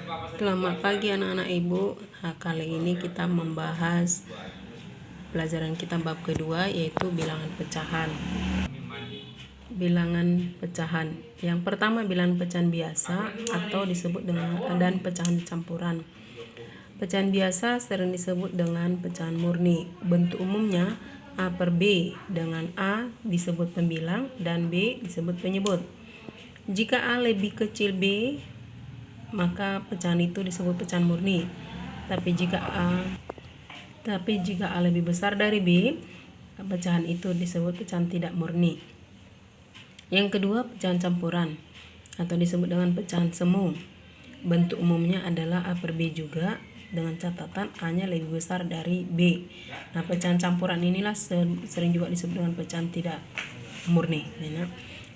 Selamat pagi anak-anak ibu. Kali ini kita membahas pelajaran kita bab kedua, yaitu bilangan pecahan. Bilangan pecahan. Yang pertama bilangan pecahan biasa atau disebut dengan dan pecahan campuran. Pecahan biasa sering disebut dengan pecahan murni. Bentuk umumnya A per B, dengan A disebut pembilang dan B disebut penyebut. Jika A lebih kecil B, maka pecahan itu disebut pecahan murni. Tapi jika A lebih besar dari B, pecahan itu disebut pecahan tidak murni. Yang kedua, pecahan campuran atau disebut dengan pecahan semu. Bentuk umumnya adalah A per B juga, dengan catatan A-nya lebih besar dari B. Nah, pecahan campuran inilah sering juga disebut dengan pecahan tidak murni. Nah,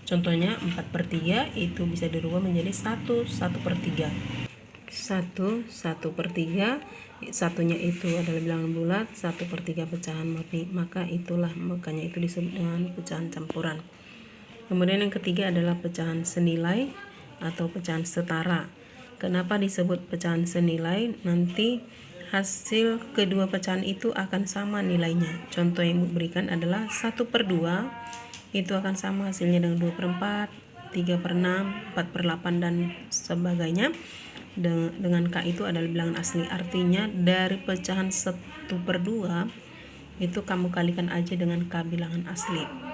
contohnya 4/3 itu bisa dirubah menjadi 1/3. 1/3, satunya itu adalah bilangan bulat, 1/3 pecahan murni. Makanya itu disebut dengan pecahan campuran. Kemudian yang ketiga adalah pecahan senilai atau pecahan setara. Kenapa disebut pecahan senilai? Nanti hasil kedua pecahan itu akan sama nilainya. Contoh yang diberikan adalah 1/2 itu akan sama hasilnya dengan 2/4, 3/6, 4/8 dan sebagainya. Dengan K itu adalah bilangan asli. Artinya dari pecahan 1/2 itu kamu kalikan aja dengan K bilangan asli.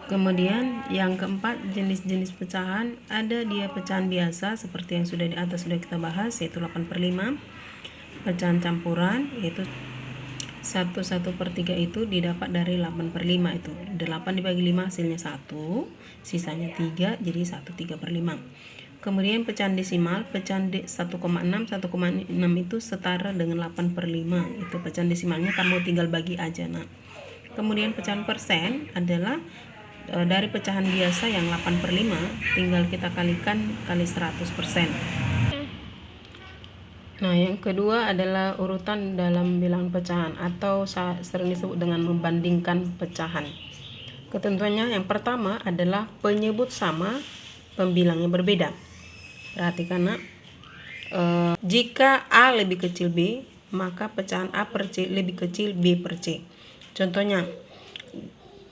Kemudian yang keempat, jenis-jenis pecahan. Ada dia pecahan biasa seperti yang sudah di atas sudah kita bahas, yaitu 8/5. Pecahan campuran yaitu 1/3 itu didapat dari 8/5 itu. 8 dibagi 5 hasilnya 1, sisanya 3, jadi 1/3/5. Kemudian pecahan desimal, pecahan 1,6 itu setara dengan 8/5. Itu pecahan desimalnya, kamu tinggal bagi aja. Nah, kemudian pecahan persen adalah dari pecahan biasa yang 8/5 tinggal kita kalikan kali 100%. Nah, yang kedua adalah urutan dalam bilangan pecahan atau sering disebut dengan membandingkan pecahan. Ketentuannya yang pertama adalah penyebut sama, pembilangnya berbeda. Perhatikan nak, jika A lebih kecil B, maka pecahan A per C lebih kecil B per C. Contohnya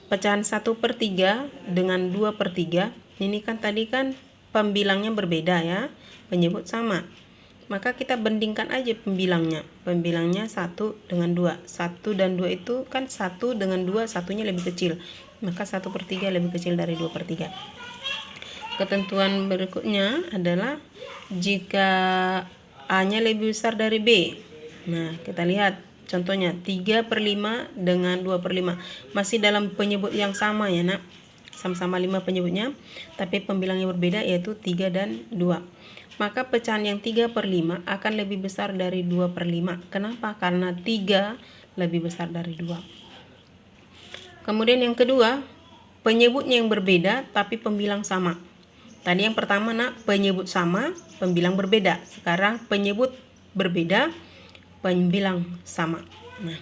pecahan 1/3 dengan 2/3, ini kan tadi kan pembilangnya berbeda ya, penyebut sama. Maka kita bandingkan aja pembilangnya. Pembilangnya 1 dengan 2. 1 dan 2 itu kan 1 dengan 2, satunya lebih kecil. Maka 1/3 lebih kecil dari 2/3. Ketentuan berikutnya adalah jika A-nya lebih besar dari B. Nah, kita lihat contohnya 3/5 dengan 2/5. Masih dalam penyebut yang sama ya nak. Sama-sama 5 penyebutnya, tapi pembilangnya berbeda, yaitu 3 dan 2. Maka pecahan yang 3/5 akan lebih besar dari 2/5. Kenapa? Karena 3 lebih besar dari 2. Kemudian yang kedua, penyebutnya yang berbeda tapi pembilang sama. Tadi yang pertama nak, penyebut sama, pembilang berbeda. Sekarang penyebut berbeda, pembilang sama. Nah,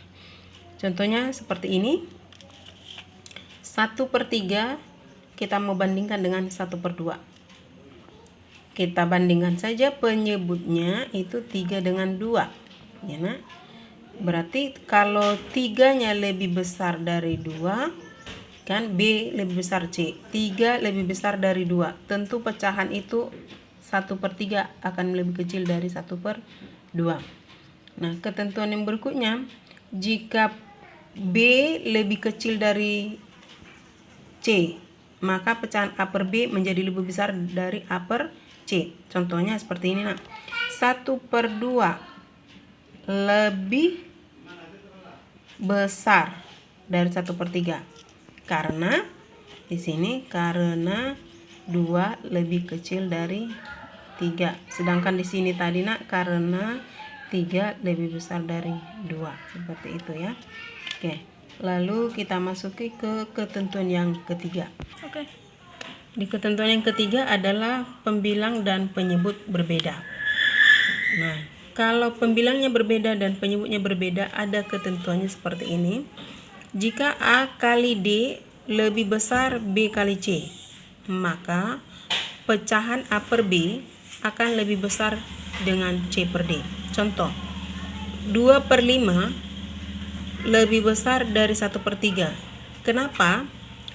contohnya seperti ini. 1/3 kita mau bandingkan dengan 1/2. Kita bandingkan saja penyebutnya itu 3 dengan 2. Ya, nah. Berarti kalau 3-nya lebih besar dari 2, kan B lebih besar C. 3 lebih besar dari 2. Tentu pecahan itu 1/3 akan lebih kecil dari 1/2. Nah, ketentuan yang berikutnya, jika B lebih kecil dari C, maka pecahan A per B menjadi lebih besar dari A per C. Contohnya seperti ini nak. 1/2 lebih besar dari 1/3. Karena di sini karena 2 lebih kecil dari 3. Sedangkan di sini tadi nak karena 3 lebih besar dari 2. Seperti itu ya. Oke. Lalu kita masuki ke ketentuan yang ketiga. Oke. Di ketentuan yang ketiga adalah pembilang dan penyebut berbeda. Nah, kalau pembilangnya berbeda dan penyebutnya berbeda, ada ketentuannya seperti ini. Jika A kali D lebih besar B kali C, maka pecahan A per B akan lebih besar dengan C per D. Contoh, 2/5 lebih besar dari 1/3. Kenapa?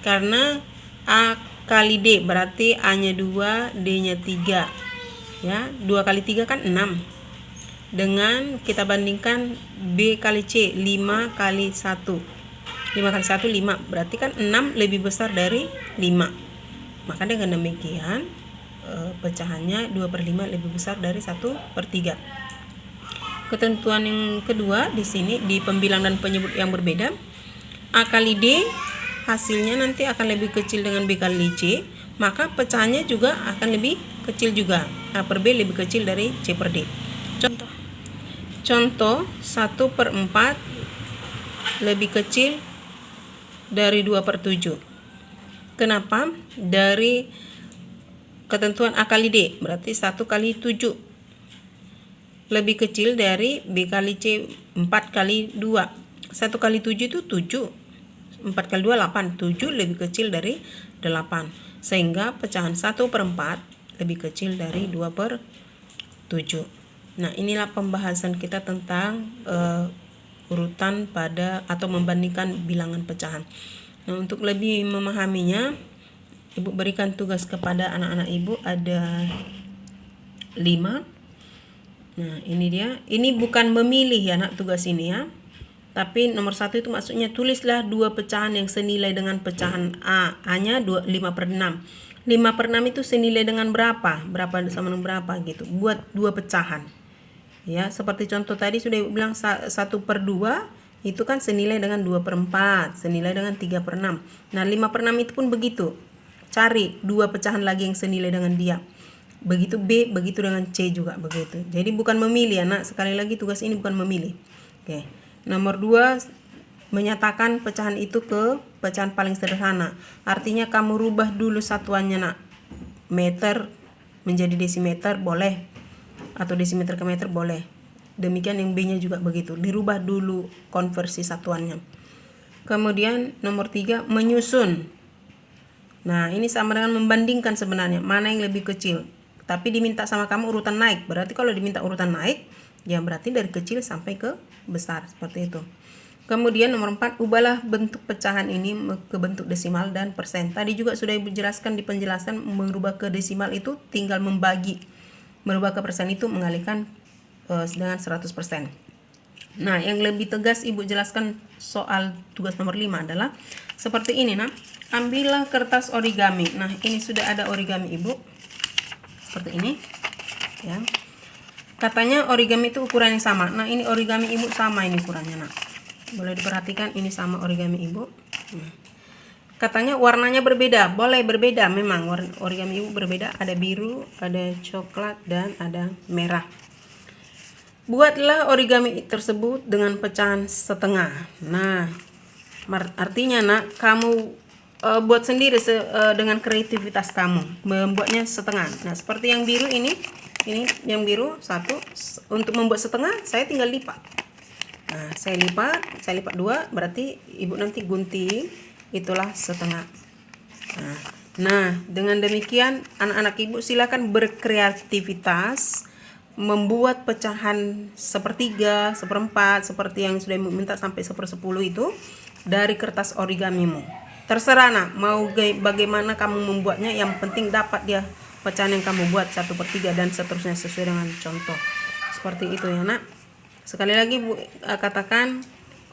Karena A kali D, berarti A-nya 2, D-nya 3. Ya, 2 kali 3 kan 6. Dengan kita bandingkan B kali C, 5 kali 1. 5 kali 1, 5. Berarti kan 6 lebih besar dari 5. Maka dengan demikian, pecahannya 2/5 lebih besar dari 1/3. Ketentuan yang kedua di sini, di pembilang dan penyebut yang berbeda, A kali D hasilnya nanti akan lebih kecil dengan B kali C, maka pecahannya juga akan lebih kecil juga. A per B lebih kecil dari C per D. Contoh 1/4 lebih kecil dari 2/7. Kenapa? Dari ketentuan A kali D, berarti 1 kali 7 lebih kecil dari B kali C 4 kali 2. 1 kali 7 itu 7. 4 kali 2, 8. 7 lebih kecil dari 8. Sehingga pecahan 1/4 lebih kecil dari 2/7. Nah, inilah pembahasan kita tentang urutan pada atau membandingkan bilangan pecahan. Nah, untuk lebih memahaminya, Ibu berikan tugas kepada anak-anak Ibu, ada 5. Nah, ini dia. Ini bukan memilih ya nak, tugas ini ya. Tapi nomor 1 itu maksudnya tulislah 2 pecahan yang senilai dengan pecahan A. A-nya 5/6. 5/6 itu senilai dengan berapa? Berapa sama dengan berapa gitu. Buat 2 pecahan. Ya, seperti contoh tadi sudah Ibu bilang 1/2 itu kan senilai dengan 2/4, senilai dengan 3/6. Nah, 5/6 itu pun begitu. Cari 2 pecahan lagi yang senilai dengan dia. Begitu B, begitu dengan C juga begitu. Jadi bukan memilih anak, sekali lagi tugas ini bukan memilih. Oke. Nomor 2, menyatakan pecahan itu ke pecahan paling sederhana. Artinya kamu rubah dulu satuannya nak. Meter menjadi desimeter boleh, atau desimeter ke meter boleh. Demikian yang B-nya juga begitu. Dirubah dulu konversi satuannya. Kemudian nomor 3, menyusun. Nah, ini sama dengan membandingkan sebenarnya, mana yang lebih kecil. Tapi diminta sama kamu urutan naik. Berarti kalau diminta urutan naik, ya berarti dari kecil sampai ke besar, seperti itu. Kemudian nomor 4, ubahlah bentuk pecahan ini ke bentuk desimal dan persen. Tadi juga sudah Ibu jelaskan di penjelasan, merubah ke desimal itu tinggal membagi. Merubah ke persen itu mengalihkan dengan 100%. Nah, yang lebih tegas Ibu jelaskan soal tugas nomor 5 adalah seperti ini nah. Ambillah kertas origami. Nah, ini sudah ada origami Ibu. Seperti ini. Ya. Katanya origami itu ukuran yang sama. Nah, ini origami Ibu sama ini ukurannya nah. Boleh diperhatikan ini sama origami Ibu. Nah. Katanya warnanya berbeda. Boleh berbeda memang. Origami Ibu berbeda. Ada biru, ada coklat, dan ada merah. Buatlah origami tersebut dengan pecahan setengah. Nah, artinya nak, kamu buat sendiri dengan kreativitas kamu, membuatnya setengah. Nah, seperti yang biru ini yang biru 1. Untuk membuat setengah, saya tinggal lipat. Nah, saya lipat 2, berarti Ibu nanti gunting, itulah setengah. Nah, dengan demikian anak-anak Ibu silakan berkreativitas membuat pecahan 1/3, 1/4 seperti yang sudah Ibu minta sampai 1/10 itu dari kertas origamimu. Terserah nak, mau bagaimana kamu membuatnya, yang penting dapat dia pecahan yang kamu buat 1/3 dan seterusnya sesuai dengan contoh. Seperti itu ya nak. Sekali lagi Bu katakan,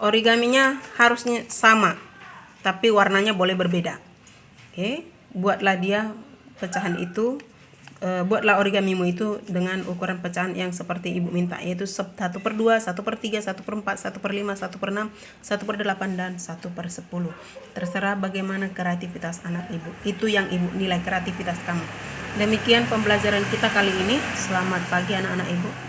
origaminya harusnya sama, tapi warnanya boleh berbeda. Oke, buatlah dia pecahan itu. Buatlah origamimu itu dengan ukuran pecahan yang seperti Ibu minta, yaitu 1/2, 1/3, 1/4, 1/5, 1/6, 1/8, dan 1/10. Terserah bagaimana kreativitas anak Ibu. Itu yang Ibu nilai, kreativitas kamu. Demikian pembelajaran kita kali ini. Selamat pagi anak-anak Ibu.